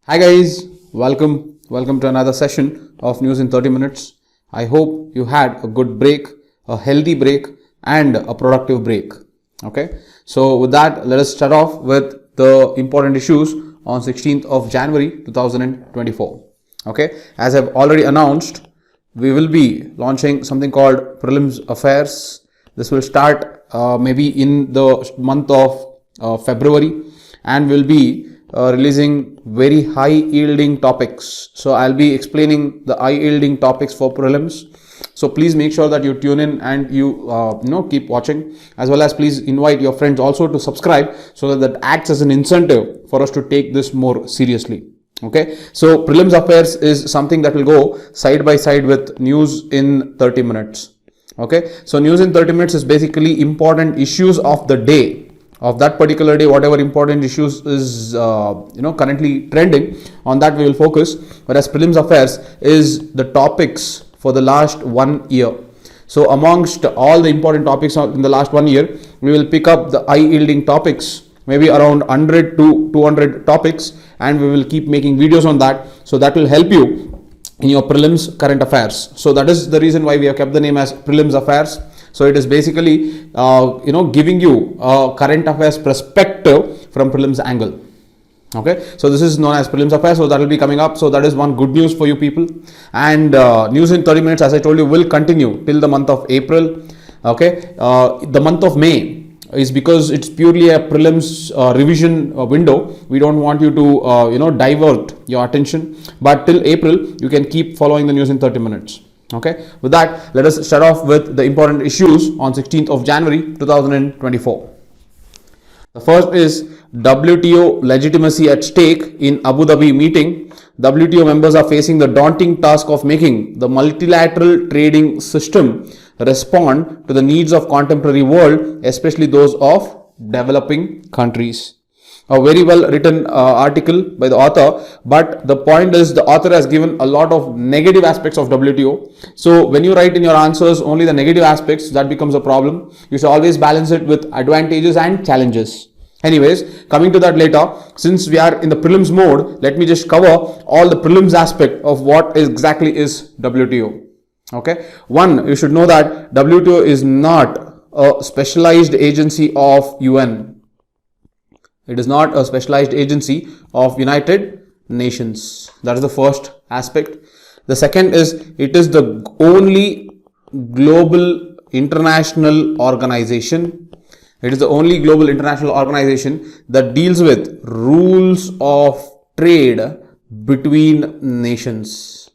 Hi guys, welcome to another session of News in 30 Minutes. I hope you had a good break, a healthy break and a productive break. Okay, so with that, let us start off with the important issues on 16th of January 2024. Okay, as I've already announced, we will be launching something called Prelims Affairs. This will start maybe in the month of February and will be releasing very high yielding topics. So I'll be explaining the high yielding topics for prelims. So please make sure that you tune in and you keep watching, as well as please invite your friends also to subscribe so that acts as an incentive for us to take this more seriously. Okay, so prelims affairs is something that will go side by side with news in 30 minutes. Okay, so news in 30 minutes is basically important issues of the day, of that particular day. Whatever important issues is currently trending, on that we will focus. Whereas prelims affairs is the topics for the last 1 year. So amongst all the important topics in the last 1 year, we will pick up the high yielding topics, maybe around 100 to 200 topics, and we will keep making videos on that. So that will help you in your prelims current affairs. So that is the reason why we have kept the name as prelims affairs. So it is basically giving you a current affairs perspective from prelims angle. Okay, so this is known as prelims affairs. So that will be coming up. So that is one good news for you people. And news in 30 minutes, as I told you, will continue till the month of April. Okay, the month of May is because it's purely a prelims revision window. We don't want you to divert your attention, but till April you can keep following the news in 30 minutes. Okay, with that, let us start off with the important issues on 16th of January 2024. The first is WTO legitimacy at stake in Abu Dhabi meeting. WTO members are facing the daunting task of making the multilateral trading system respond to the needs of contemporary world, especially those of developing countries. A very well written article by the author, but the point is the author has given a lot of negative aspects of WTO. So when you write in your answers only the negative aspects, that becomes a problem. You should always balance it with advantages and challenges. Anyways, coming to that later, since we are in the prelims mode, let me just cover all the prelims aspect of what exactly is WTO. Okay, one, you should know that WTO is not a specialized agency of UN. It is not a specialized agency of United Nations. That is the first aspect. The second is it is the only global international organization. It is the only global international organization that deals with rules of trade between nations.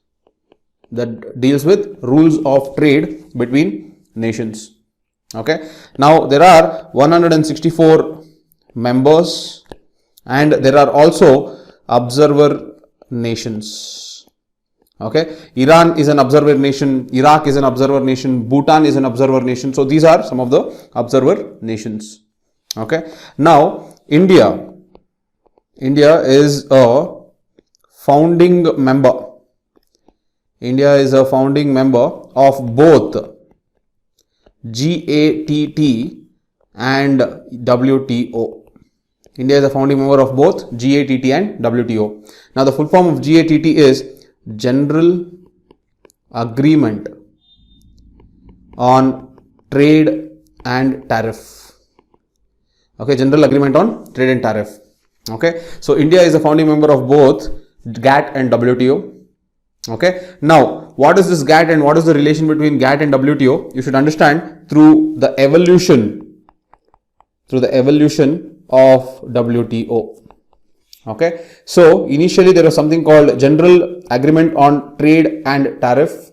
That deals with rules of trade between nations. Okay. Now there are 164 members and there are also observer nations. Okay, Iran is an observer nation, Iraq is an observer nation, Bhutan is an observer nation. So these are some of the observer nations. Okay, now India is a founding member. India is a founding member of both GATT and WTO. India is a founding member of both GATT and WTO. Now the full form of GATT is General Agreement on Trade and Tariff. Okay, General Agreement on Trade and Tariff. Okay, so India is a founding member of both GATT and WTO. Okay, now what is this GATT and what is the relation between GATT and WTO? You should understand through the evolution of WTO. Okay, so initially there was something called General Agreement on Trade and Tariff.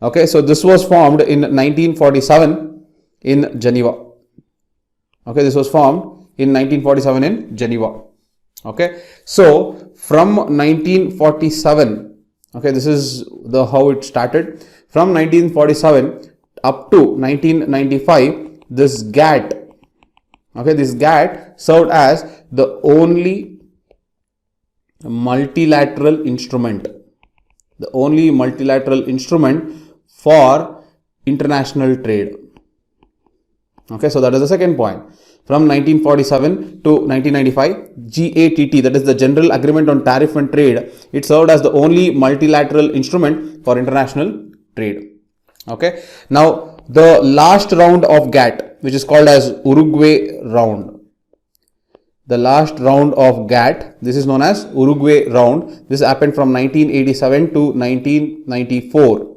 Okay, so this was formed in 1947 in Geneva. Okay, this was formed in 1947 in Geneva. Okay, so from 1947, okay, this is the how it started. From 1947 up to 1995, this GATT, okay, this GATT served as the only multilateral instrument, for international trade. Okay, so that is the second point. From 1947 to 1995, GATT, that is the General Agreement on Tariff and Trade, it served as the only multilateral instrument for international trade. Okay, now the last round of GATT, which is called as Uruguay round. The last round of GATT, this is known as Uruguay round. This happened from 1987 to 1994.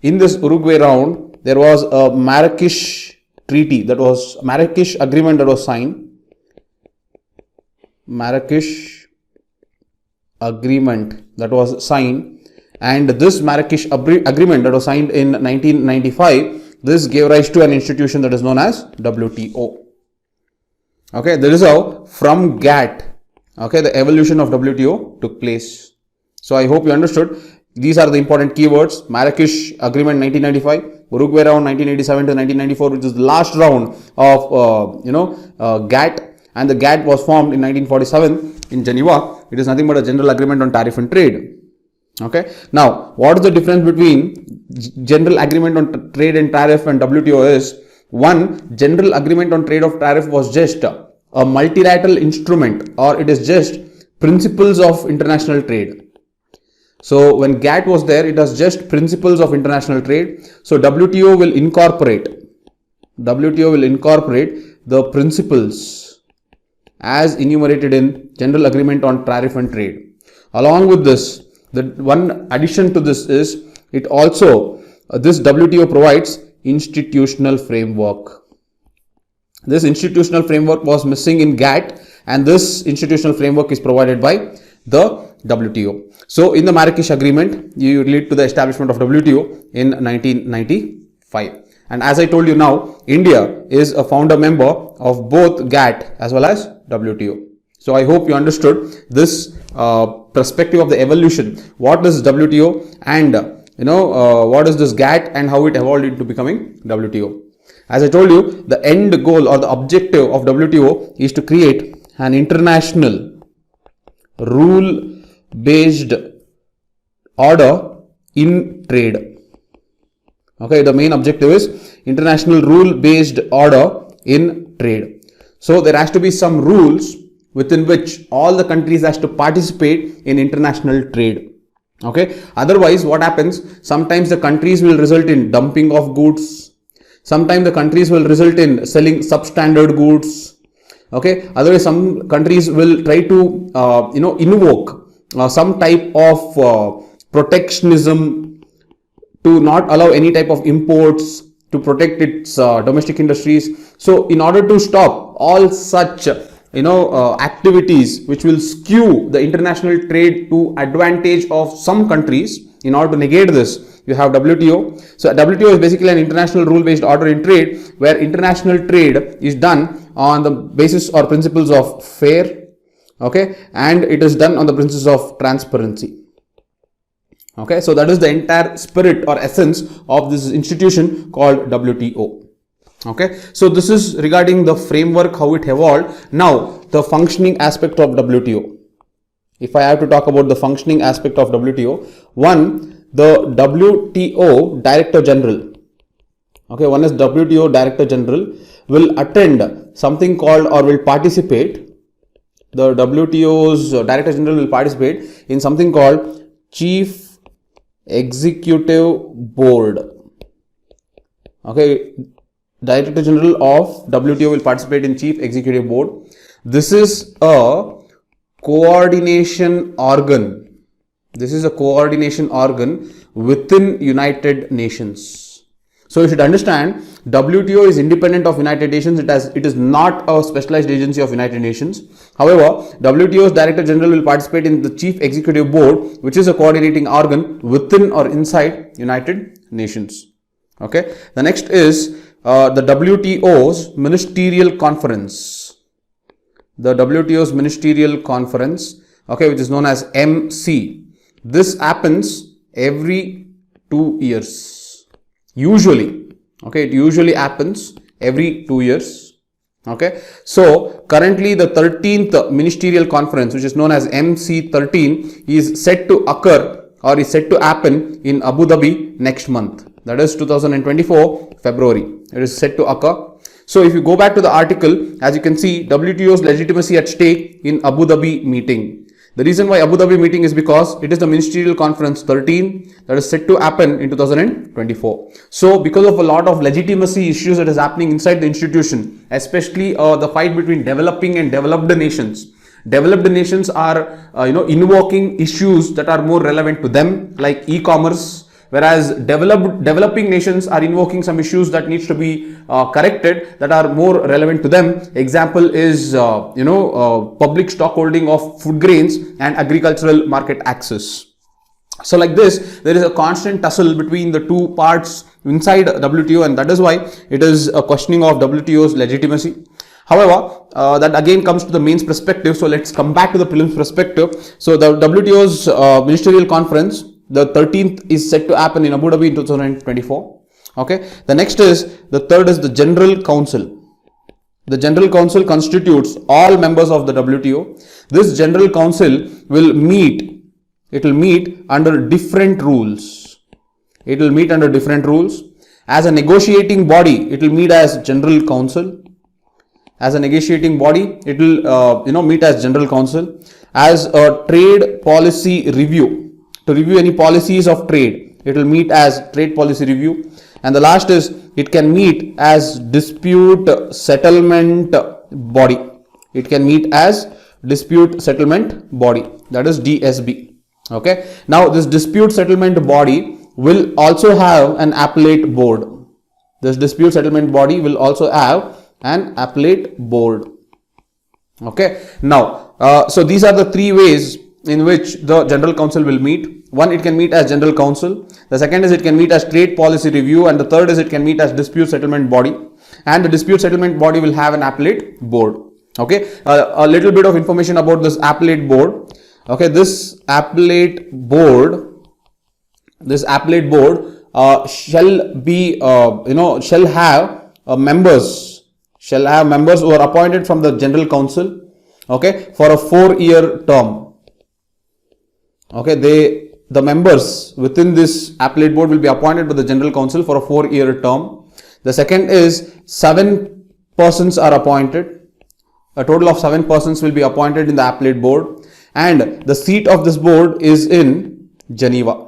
In this Uruguay round, there was a Marrakesh treaty, that was Marrakesh agreement that was signed. Marrakesh agreement that was signed, and this Marrakesh agreement that was signed in 1995, this gave rise to an institution that is known as WTO. Okay, that is how from GATT, okay, the evolution of WTO took place. So I hope you understood. These are the important keywords: Marrakesh agreement 1995, Uruguay round 1987 to 1994, which is the last round of GATT, and the GATT was formed in 1947 in Geneva. It is nothing but a general agreement on tariff and trade. Okay. Now, what is the difference between general agreement on trade and tariff and WTO is, one, general agreement on trade of tariff was just a multilateral instrument, or it is just principles of international trade. So when GATT was there, it was just principles of international trade. So WTO will incorporate the principles as enumerated in general agreement on tariff and trade. Along with this, the one addition to this is, it also this WTO provides institutional framework. This institutional framework was missing in GATT, and this institutional framework is provided by the WTO. So in the Marrakesh agreement, you lead to the establishment of WTO in 1995. And as I told you now, India is a founder member of both GATT as well as WTO. So I hope you understood this perspective of the evolution. What is WTO, and what is this GATT, and how it evolved into becoming WTO. As I told you, the end goal or the objective of WTO is to create an international rule-based order in trade. Okay, the main objective is international rule-based order in trade. So there has to be some rules within which all the countries has to participate in international trade. Okay, otherwise what happens, sometimes the countries will result in dumping of goods, sometimes the countries will result in selling substandard goods. Okay, otherwise some countries will try to invoke some type of protectionism to not allow any type of imports to protect its domestic industries. So in order to stop all such activities which will skew the international trade to advantage of some countries, in order to negate this, you have WTO. So WTO is basically an international rule-based order in trade, where international trade is done on the basis or principles of fair, okay, and it is done on the principles of transparency. Okay, so that is the entire spirit or essence of this institution called WTO. Okay, so this is regarding the framework, how it evolved. Now the functioning aspect of WTO. If I have to talk about the functioning aspect of WTO, one, the WTO Director General, okay, one is WTO Director General, will attend something called, or will participate, the WTO's Director General will participate in something called Chief Executive Board. Okay, Director General of WTO will participate in Chief Executive Board. This is a coordination organ. This is a coordination organ within United Nations. So you should understand, WTO is independent of United Nations. It is not a specialized agency of United Nations. However, WTO's Director General will participate in the Chief Executive Board, which is a coordinating organ within or inside United Nations. Okay. The next is the WTO's Ministerial Conference. The WTO's Ministerial Conference, okay, which is known as MC. This happens every 2 years. Usually, okay, it usually happens every 2 years. Okay, so currently the 13th Ministerial Conference, which is known as MC13, is set to occur, or is set to happen in Abu Dhabi next month. That is 2024 February. It is set to occur. So if you go back to the article, as you can see, WTO's legitimacy at stake in Abu Dhabi meeting. The reason why Abu Dhabi meeting is because it is the Ministerial Conference 13 that is set to happen in 2024. So because of a lot of legitimacy issues that is happening inside the institution, especially the fight between developing and developed nations. Developed nations are invoking issues that are more relevant to them, like e-commerce, whereas developing nations are invoking some issues that needs to be corrected that are more relevant to them. Example is public stockholding of food grains and agricultural market access. So like this, there is a constant tussle between the two parts inside WTO, and that is why it is a questioning of WTO's legitimacy. However, that again comes to the mains perspective. So let's come back to the prelims perspective. So the WTO's ministerial conference, the 13th, is set to happen in Abu Dhabi in 2024. Okay. The next is, the third is the General Council. The General Council constitutes all members of the WTO. This General Council will meet. It will meet under different rules. It will meet under different rules. As a negotiating body, it will meet as General Council. As a negotiating body, it will meet as General Council. As a trade policy review, to review any policies of trade, it will meet as Trade Policy Review. And the last is, it can meet as Dispute Settlement Body. It can meet as Dispute Settlement Body, that is DSB. Okay. Now this Dispute Settlement Body will also have an appellate board. This Dispute Settlement Body will also have an appellate board. Okay. Now, so these are the three ways in which the General Council will meet. One, it can meet as General Council. The second is, it can meet as Trade Policy Review. And the third is, it can meet as Dispute Settlement Body. And the Dispute Settlement Body will have an appellate board. Okay. A little bit of information about this appellate board. Okay. This appellate board shall be, shall have members who are appointed from the General Council, okay, for a 4-year term. Okay, the members within this appellate board will be appointed by the General Council for a 4-year term. The second is, 7 persons are appointed. A total of 7 persons will be appointed in the appellate board, and the seat of this board is in Geneva.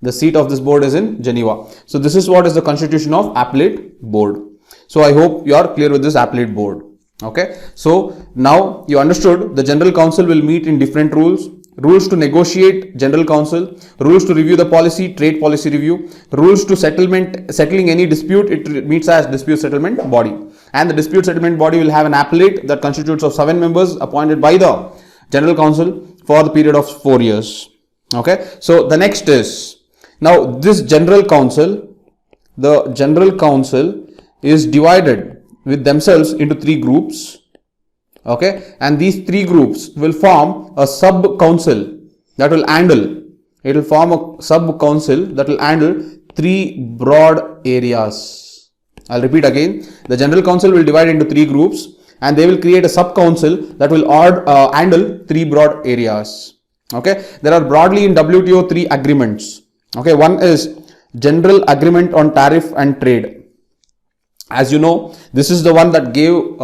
The seat of this board is in Geneva. So this is what is the constitution of appellate board. So I hope you are clear with this appellate board. Okay. So now you understood the General Council will meet in different rules. Rules to negotiate, General Council. Rules to review the policy, Trade Policy Review. Rules to settling any dispute, it meets as Dispute Settlement Body. And the Dispute Settlement Body will have an appellate that constitutes of 7 members appointed by the General Council for the period of 4 years. Okay. So the next is, now this General Council, the General Council is divided with themselves into 3 groups. Okay, and these 3 groups will form a sub-council that will handle, it will form a sub-council that will handle 3 broad areas. I'll repeat again, the General Council will divide into 3 groups and they will create a sub-council that will handle 3 broad areas. Okay, there are broadly in WTO 3 agreements. Okay, one is General Agreement on Tariff and Trade. As you know, this is the one that gave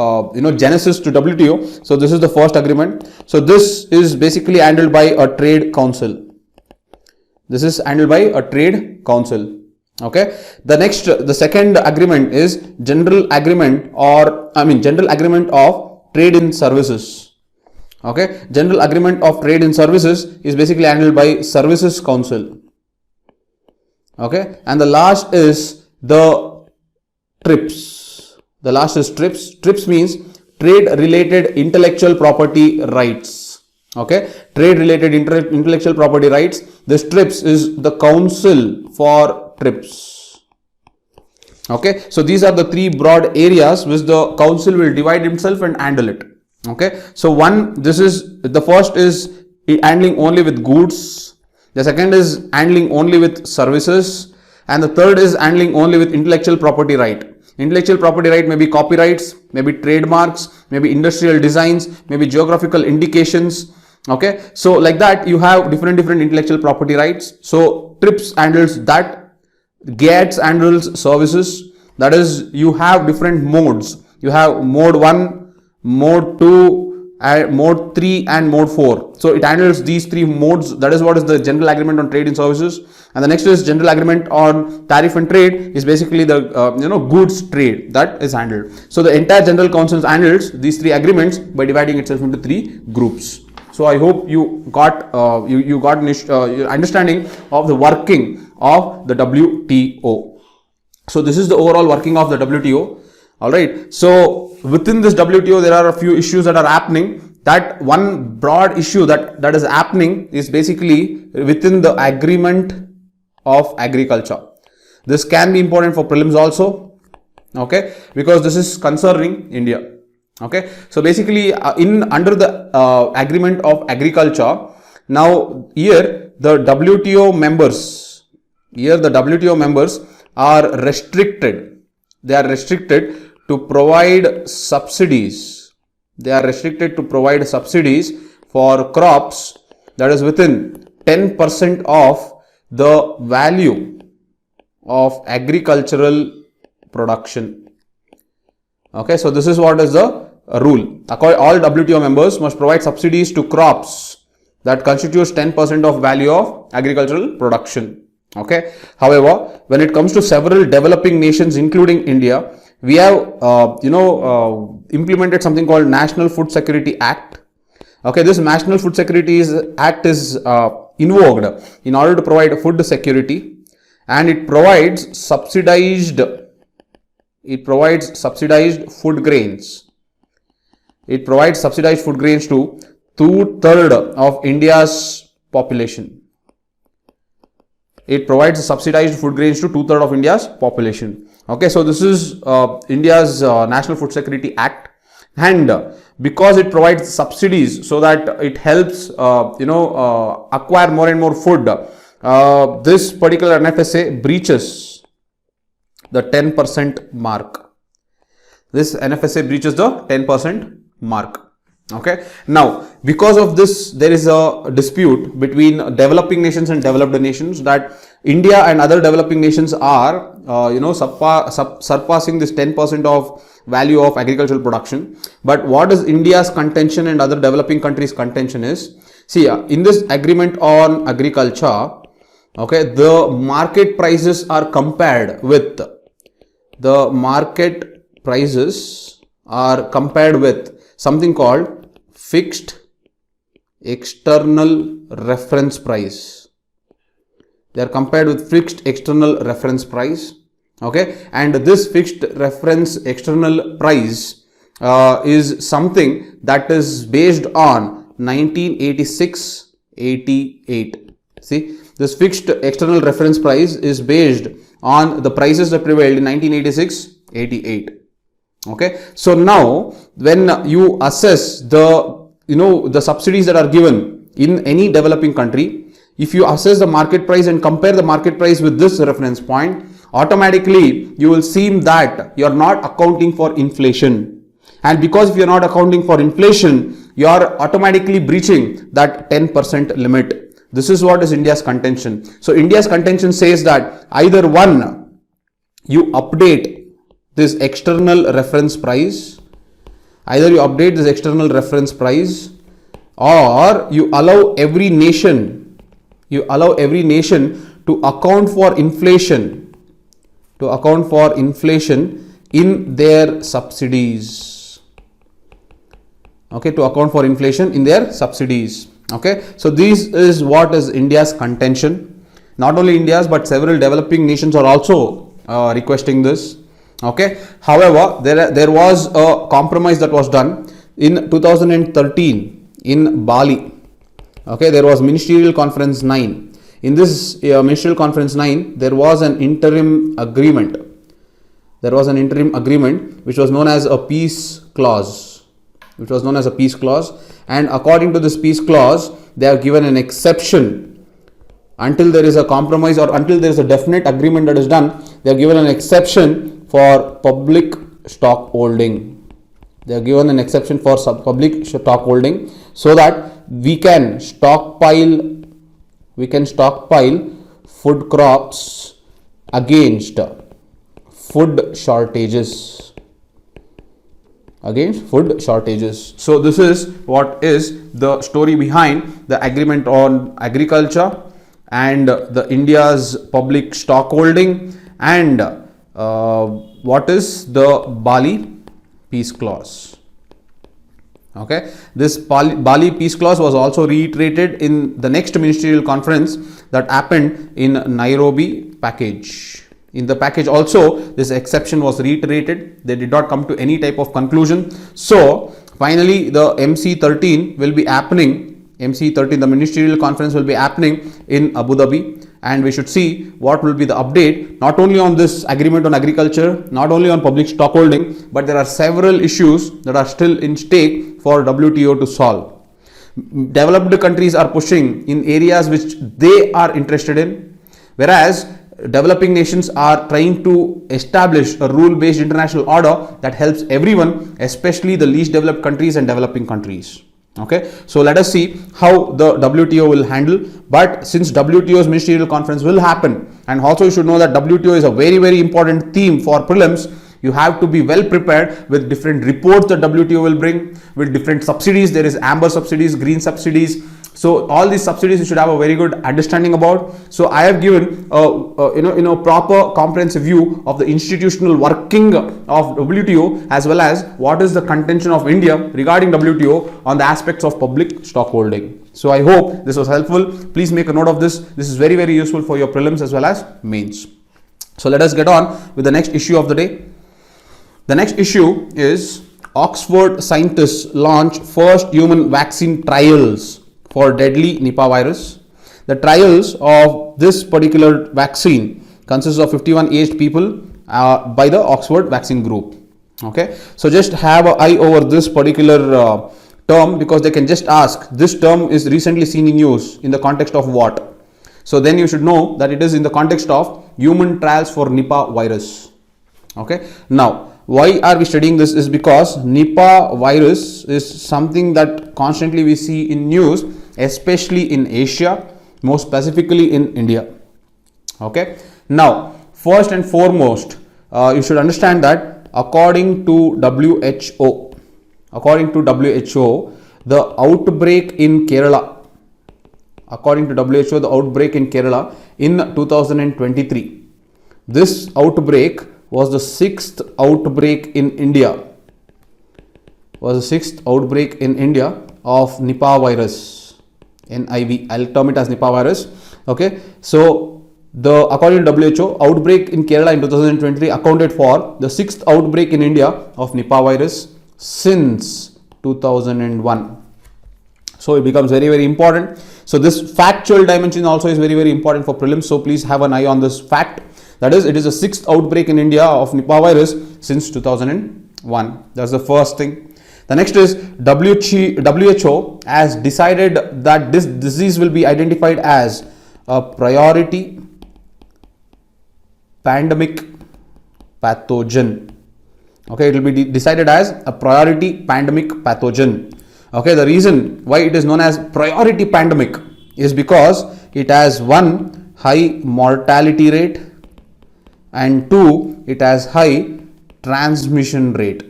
genesis to WTO. So this is the first agreement. So this is basically handled by a trade council. This is handled by a trade council. Okay. The second agreement is General Agreement of Trade in Services. Okay. General Agreement of Trade in Services is basically handled by Services Council. Okay. And the last is the TRIPS. The last is TRIPS. TRIPS means Trade Related Intellectual Property Rights. Okay. Trade Related Intellectual Property Rights. This TRIPS is the council for TRIPS. Okay. So these are the 3 broad areas which the council will divide himself and handle it. Okay. So the first is handling only with goods. The second is handling only with services. And the third is handling only with intellectual property right. Intellectual property right may be copyrights, maybe trademarks, maybe industrial designs, maybe geographical indications. Okay. So like that you have different intellectual property rights. So TRIPS handles that. GATT handles services. That is, you have different modes. You have mode 1, mode 2, mode 3 and mode 4. So it handles these 3 modes. That is what is the general agreement on trade and services. And the next is general agreement on tariff and trade, is basically the goods trade that is handled. So the entire general council handles these 3 agreements by dividing itself into 3 groups. So I hope you got an understanding of the working of the WTO. So this is the overall working of the WTO. Alright, so within this WTO there are a few issues that are happening. That one broad issue that is happening is basically within the agreement of agriculture. This can be important for prelims also, okay, because this is concerning India. Okay, so basically under the agreement of agriculture, now here the WTO members are restricted. They are restricted to provide subsidies. They are restricted to provide subsidies for crops that is within 10% of the value of agricultural production. Okay, so this is what is the rule. All WTO members must provide subsidies to crops that constitutes 10% of value of agricultural production. Okay. However, when it comes to several developing nations, including India, we have implemented something called National Food Security Act. Okay, this National Food Security Act is invoked in order to provide food security, and it provides subsidized food grains. It provides subsidized food grains to 2/3 of India's population. It provides subsidized food grains to 2/3 of India's population. Okay, so this is India's National Food Security Act, and because it provides subsidies so that it helps acquire more and more food, this particular NFSA breaches the 10% mark. This NFSA breaches the 10% mark. Okay, now because of this there is a dispute between developing nations and developed nations, that India and other developing nations are surpassing this 10% of value of agricultural production. But what is India's contention and other developing countries' contention is, see, in this agreement on agriculture, okay, the market prices are compared with something called fixed external reference price. They are compared with fixed external reference price. Okay, and this fixed reference external price is something that is based on 1986-88. See, this fixed external reference price is based on the prices that prevailed in 1986-88. Okay, so now when you assess the subsidies that are given in any developing country, if you assess the market price and compare the market price with this reference point, automatically you will see that you are not accounting for inflation. And because if you are not accounting for inflation, you are automatically breaching that 10% limit. This is what is India's contention. So India's contention says that either one, you update this external reference price, or you allow every nation to account for inflation in their subsidies. Okay, to account for inflation in their subsidies. Okay, so this is what is India's contention. Not only India's, but several developing nations are also requesting this. Okay, however, there was a compromise that was done in 2013 in Bali. Okay, there was Ministerial Conference 9. In this Ministerial Conference 9, there was an interim agreement. Which was known as a peace clause. And according to this peace clause, they are given an exception. Until there is a compromise or until there is a definite agreement that is done, they are given an exception for public stock holding. They are given an exception for public stock holding, so that we can stockpile food crops against food shortages. Again, food shortages. So this is what is the story behind the agreement on agriculture and the India's public stockholding and what is the Bali Peace Clause. Okay, this Bali Peace Clause was also reiterated in the next ministerial conference that happened in Nairobi package. In the package also, this exception was reiterated. They did not come to any type of conclusion. So finally, the MC13 will be happening. MC13, the ministerial conference will be happening in Abu Dhabi, and we should see what will be the update not only on this agreement on agriculture, not only on public stockholding, but there are several issues that are still in stake for WTO to solve. Developed countries are pushing in areas which they are interested in, whereas developing nations are trying to establish a rule-based international order that helps everyone, especially the least developed countries and developing countries. Okay, so let us see how the WTO will handle. But since WTO's ministerial conference will happen, and also you should know that WTO is a very important theme for prelims, you have to be well prepared with different reports that WTO will bring, with different subsidies. There is amber subsidies, green subsidies. So all these subsidies you should have a very good understanding about. So I have given a proper comprehensive view of the institutional working of WTO, as well as what is the contention of India regarding WTO on the aspects of public stockholding. So I hope this was helpful. Please make a note of this. This is very useful for your prelims as well as mains. So let us get on with the next issue of the day. The next issue is Oxford scientists launch first human vaccine trials for deadly Nipah virus. The trials of this particular vaccine consists of 51 aged people by the Oxford vaccine group. Okay, so just have an eye over this particular term, because they can just ask, this term is recently seen in news in the context of what? So then you should know that it is in the context of human trials for Nipah virus. Okay, now why are we studying this is because Nipah virus is something that constantly we see in news, especially in Asia, more specifically in India. Okay, now first and foremost, you should understand that according to WHO, the outbreak in Kerala, in 2023, this outbreak was the sixth outbreak in India. Of Nipah virus, NIV. I'll term it as Nipah virus. Okay, so according to WHO, outbreak in Kerala in 2023 accounted for the sixth outbreak in India of Nipah virus since 2001. So it becomes very important. So this factual dimension also is very important for prelims. So please have an eye on this fact. That is, it is the sixth outbreak in India of Nipah virus since 2001. That's the first thing. The next is WHO has decided that this disease will be identified as a priority pandemic pathogen. Okay, it will be decided as a priority pandemic pathogen. Okay, the reason why it is known as priority pandemic is because it has one, high mortality rate, and two, it has high transmission rate.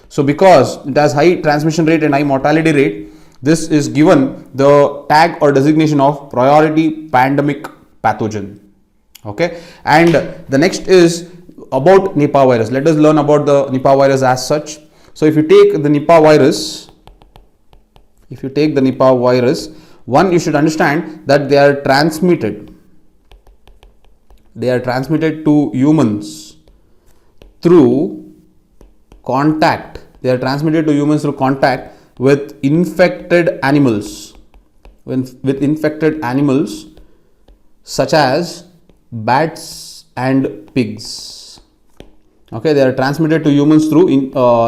So because it has high transmission rate and high mortality rate, this is given the tag or designation of priority pandemic pathogen. Okay, and the next is about Nipah virus. Let us learn about the Nipah virus as such. So if you take the Nipah virus, one, you should understand that they are transmitted to humans through contact. With infected animals. With infected animals such as bats and pigs. Okay, they are transmitted to humans through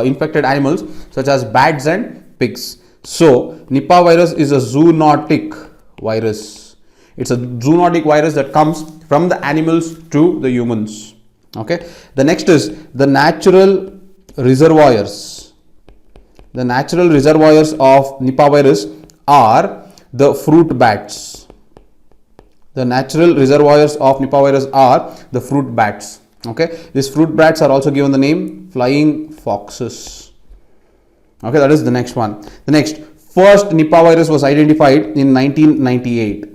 infected animals such as bats and pigs. So Nipah virus is a zoonotic virus. It's a zoonotic virus that comes from the animals to the humans. Okay, the next is the natural reservoirs. The natural reservoirs of Nipah virus are the fruit bats. The natural reservoirs of Nipah virus are the fruit bats. Okay, these fruit bats are also given the name flying foxes. Okay, that is the next one. The next, first Nipah virus was identified in 1998.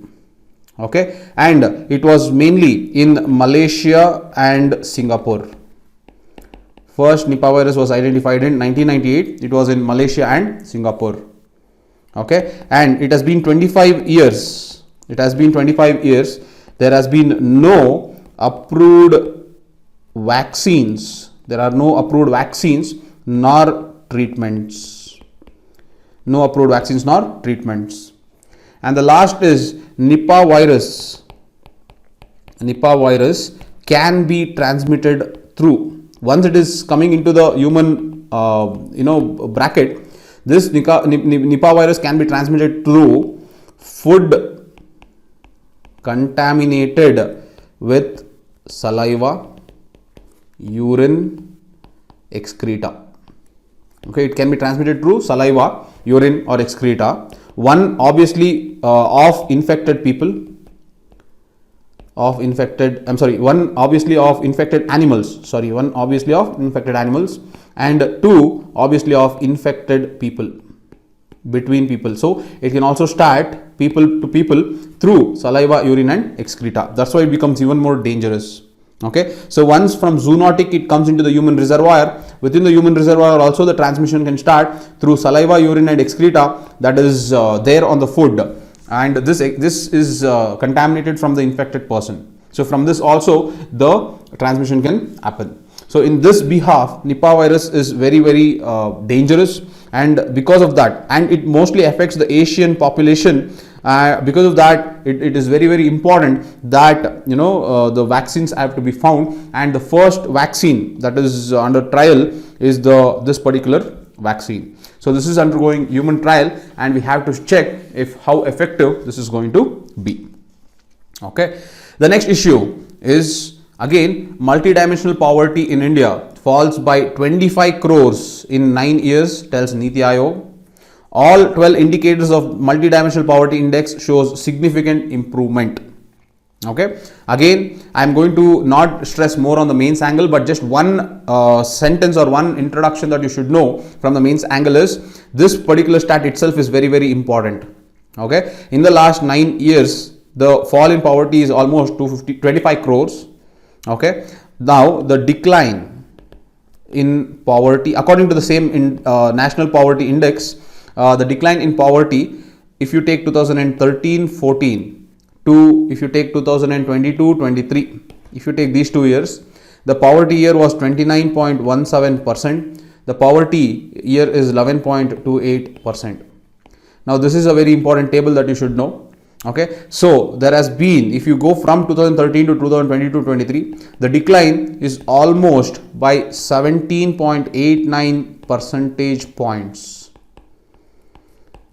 Okay, and it was mainly in Malaysia and Singapore. First Nipah virus was identified in 1998. It was in Malaysia and Singapore. Okay, and it has been 25 years. It has been 25 years. There has been no approved vaccines. There are no approved vaccines nor treatments. No approved vaccines nor treatments. And the last is Nipah virus. Nipah virus can be transmitted through, once it is coming into the human bracket, this Nipah virus can be transmitted through food contaminated with saliva, urine, excreta. Okay, it can be transmitted through saliva, urine or excreta. One obviously of infected people, one obviously of infected animals, and two obviously of infected people, between people. So it can also start people to people through saliva, urine and excreta. That's why it becomes even more dangerous. Okay, so once from zoonotic it comes into the human reservoir. Within the human reservoir also the transmission can start through saliva, urine and excreta that is there on the food, and this is contaminated from the infected person. So from this also the transmission can happen. So in this behalf, Nipah virus is very dangerous, and because of that, and it mostly affects the Asian population. Because of that, it is very important that the vaccines have to be found, and the first vaccine that is under trial is this particular vaccine. So this is undergoing human trial, and we have to check how effective this is going to be. Okay, the next issue is again multidimensional poverty in India falls by 25 crores in 9 years, tells Niti Aayog. All 12 indicators of multidimensional poverty index shows significant improvement. Okay, again I am going to not stress more on the mains angle, but just one sentence or one introduction that you should know from the mains angle is this particular stat itself is very important. Okay, in the last 9 years the fall in poverty is almost 25 crores. Okay, now the decline in poverty according to the same national poverty index, the decline in poverty, if you take 2013-14 to if you take 2022-23, if you take these 2 years, the poverty year was 29.17%. The poverty year is 11.28%. Now this is a very important table that you should know. Okay, so there has been, if you go from 2013 to 2022-23, the decline is almost by 17.89 percentage points.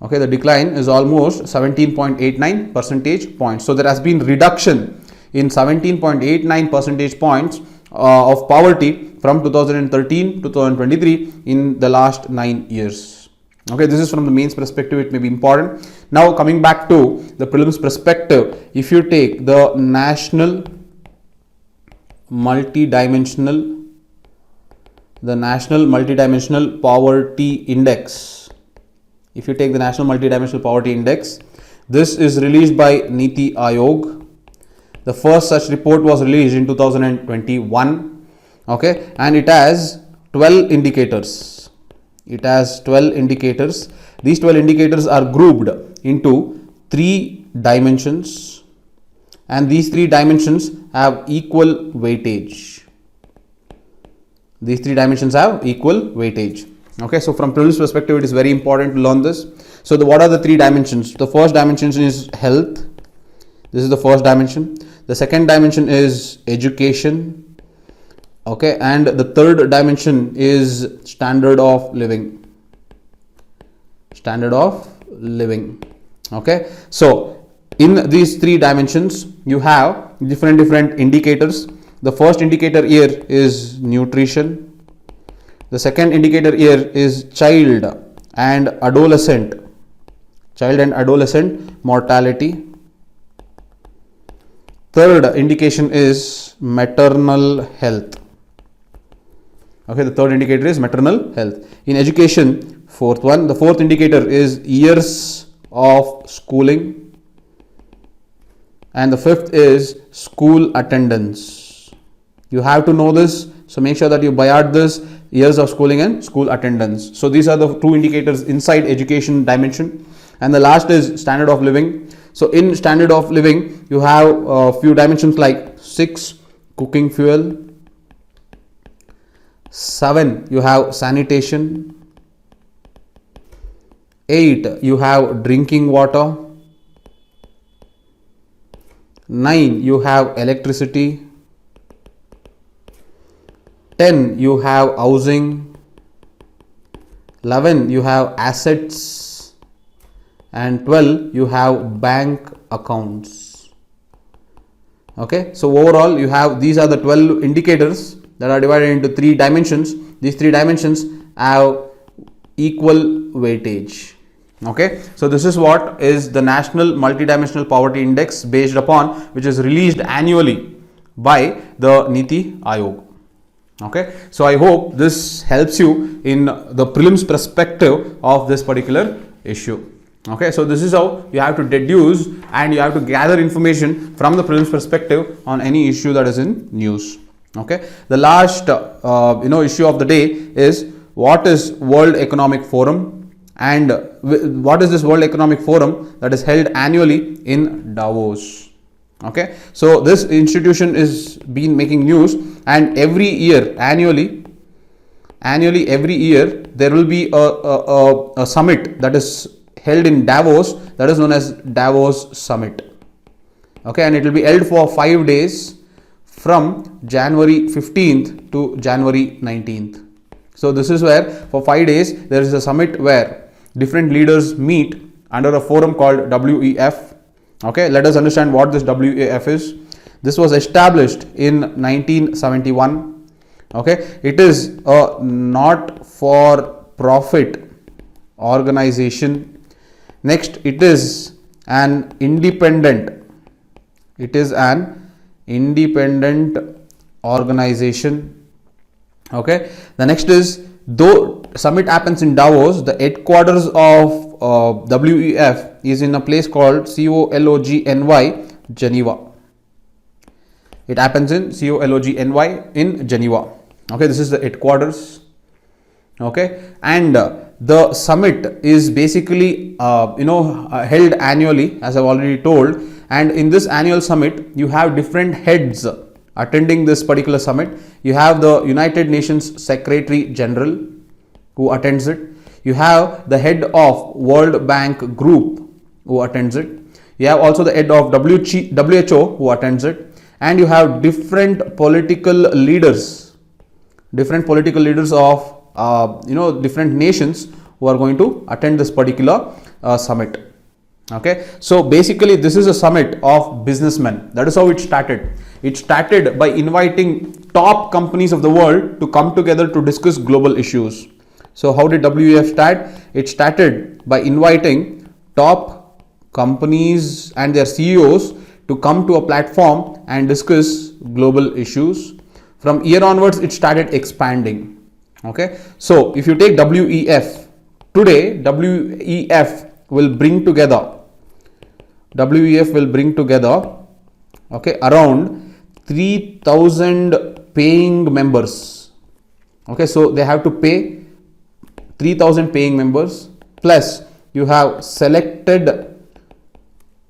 Okay, the decline is almost 17.89 percentage points. So there has been reduction in 17.89 percentage points of poverty from 2013 to 2023 in the last 9 years. Okay, this is from the mains perspective, it may be important. Now coming back to the prelims perspective, if you take the national multidimensional poverty index, if you take the national multidimensional poverty index, this is released by Niti Aayog. The first such report was released in 2021. Okay, and it has 12 indicators. It has 12 indicators. These 12 indicators are grouped into 3 dimensions, and these 3 dimensions have equal weightage. These 3 dimensions have equal weightage. Okay, so from prelims perspective, it is very important to learn this. So what are the 3 dimensions? The first dimension is health. This is the first dimension. The second dimension is education. Okay, and the third dimension is standard of living. Okay, so in these 3 dimensions you have different indicators. The first indicator here is nutrition. The second indicator here is child and adolescent mortality. Third indication is maternal health. Okay, the third indicator is maternal health. In education, the fourth indicator is years of schooling, and the fifth is school attendance. You have to know this, so make sure that you buy out this, years of schooling and school attendance. So these are the two indicators inside education dimension. And the last is standard of living. So in standard of living, you have a few dimensions like 6, cooking fuel. 7, you have sanitation. 8, you have drinking water. 9, you have electricity. 10, you have housing. 11, you have assets. And 12, you have bank accounts. Okay, so overall you have, these are the 12 indicators that are divided into 3 dimensions. These 3 dimensions have equal weightage. Okay, so this is what is the National Multidimensional Poverty Index, based upon which is released annually by the Niti Aayog. Okay, so I hope this helps you in the prelims perspective of this particular issue. Okay, so this is how you have to deduce and you have to gather information from the prelims perspective on any issue that is in news. Okay, the last issue of the day is, what is World Economic Forum, and what is this World Economic Forum that is held annually in Davos. Okay, so this institution is been making news, and every year, annually every year there will be a summit that is held in Davos, that is known as Davos Summit. Okay, and it will be held for 5 days from January 15th to January 19th. So this is where for 5 days there is a summit where different leaders meet under a forum called WEF. Okay, let us understand what this WEF is. This was established in 1971. Okay, it is a not for profit organization. Next, it is an independent organization. Okay, the next is, though summit happens in Davos, the headquarters of WEF is in a place called COLOGNY, Geneva. It happens in COLOGNY in Geneva. Okay, this is the headquarters. Okay, and the summit is basically held annually, as I've already told, and in this annual summit you have different heads attending this particular summit. You have the United Nations Secretary General who attends it. You have the head of World Bank Group who attends it. You have also the head of WHO who attends it, and you have different political leaders of different nations who are going to attend this particular summit. Okay, so basically this is a summit of businessmen. That is how it started. It started by inviting top companies of the world to come together to discuss global issues. So how did WEF start? It started by inviting top companies and their CEOs to come to a platform and discuss global issues. From here onwards, it started expanding. Okay, so if you take WEF, today WEF will bring together okay, around 3,000 paying members. Okay, so they have to pay 3,000 paying members, plus you have selected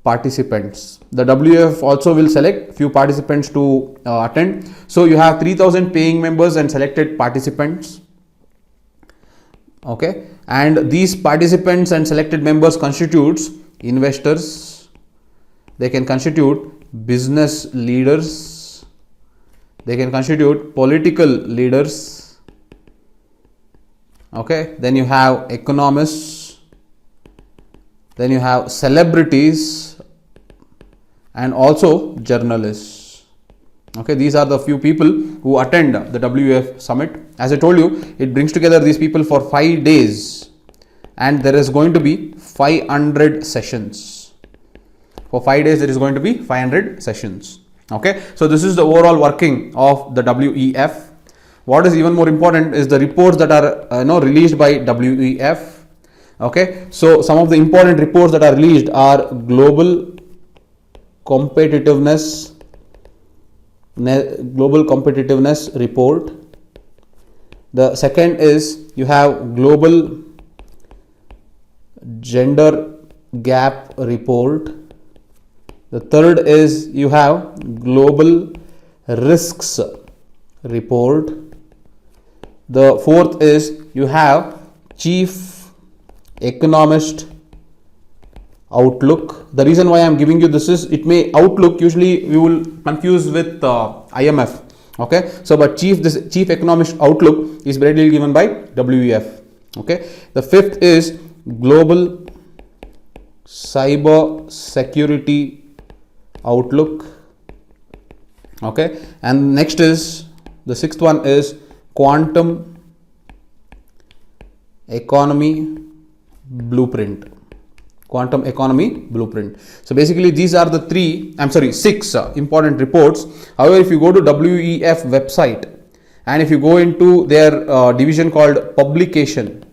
participants. The WEF also will select few participants to attend. So you have 3,000 paying members and selected participants. Okay, and these participants and selected members constitutes investors, they can constitute business leaders, they can constitute political leaders. Okay, then you have economists, then you have celebrities, and also journalists. Okay, these are the few people who attend the WEF summit. As I told you, it brings together these people for 5 days, and there is going to be 500 sessions. For 5 days there is going to be 500 sessions. Okay, so this is the overall working of the WEF. What is even more important is the reports that are released by WEF. Okay, so some of the important reports that are released are global competitiveness report. The second is you have global gender gap report. The third is you have global risks report. The fourth is you have chief economist outlook. The reason why I am giving you this is it may outlook usually we will confuse with IMF. Okay, so but this chief economist outlook is readily given by WEF. Okay, the fifth is global cyber security outlook. Okay, and next is the sixth one is quantum economy blueprint. Quantum economy blueprint. So basically these are the six important reports. However, if you go to WEF website and if you go into their division called publication,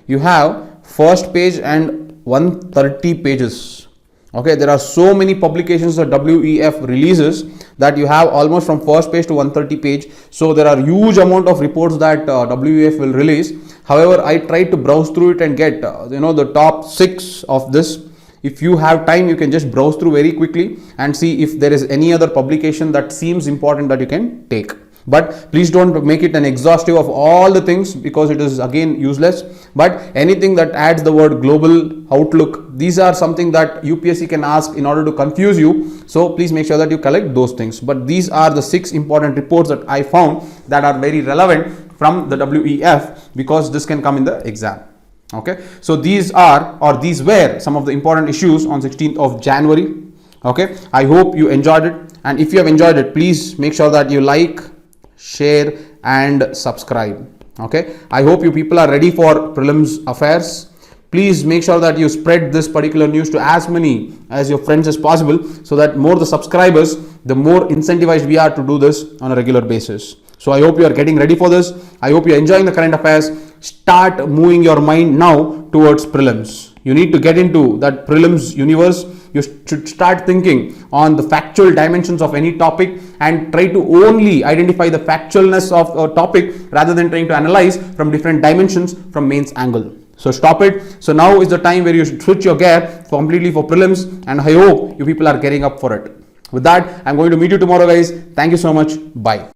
you have first page and 130 pages. Okay, there are so many publications that WEF releases that you have almost from first page to 130 page. So there are huge amount of reports that WEF will release. However, I tried to browse through it and get the top 6 of this. If you have time, you can just browse through very quickly and see if there is any other publication that seems important that you can take. But please don't make it an exhaustive of all the things because it is again useless. But anything that adds the word global outlook, these are something that UPSC can ask in order to confuse you. So please make sure that you collect those things. But these are the 6 important reports that I found that are very relevant from the WEF because this can come in the exam. Okay, so these were some of the important issues on 16th of January. Okay, I hope you enjoyed it, and if you have enjoyed it, please make sure that you like, share and subscribe. Okay, I hope you people are ready for prelims affairs. Please make sure that you spread this particular news to as many as your friends as possible, so that more the subscribers, the more incentivized we are to do this on a regular basis. So I hope you are getting ready for this. I hope you are enjoying the current affairs. Start moving your mind now towards prelims. You need to get into that prelims universe. You should start thinking on the factual dimensions of any topic and try to only identify the factualness of a topic rather than trying to analyze from different dimensions from mains angle. So stop it. So now is the time where you should switch your gear completely for prelims, and I hope you people are getting up for it. With that, I'm going to meet you tomorrow, guys. Thank you so much. Bye.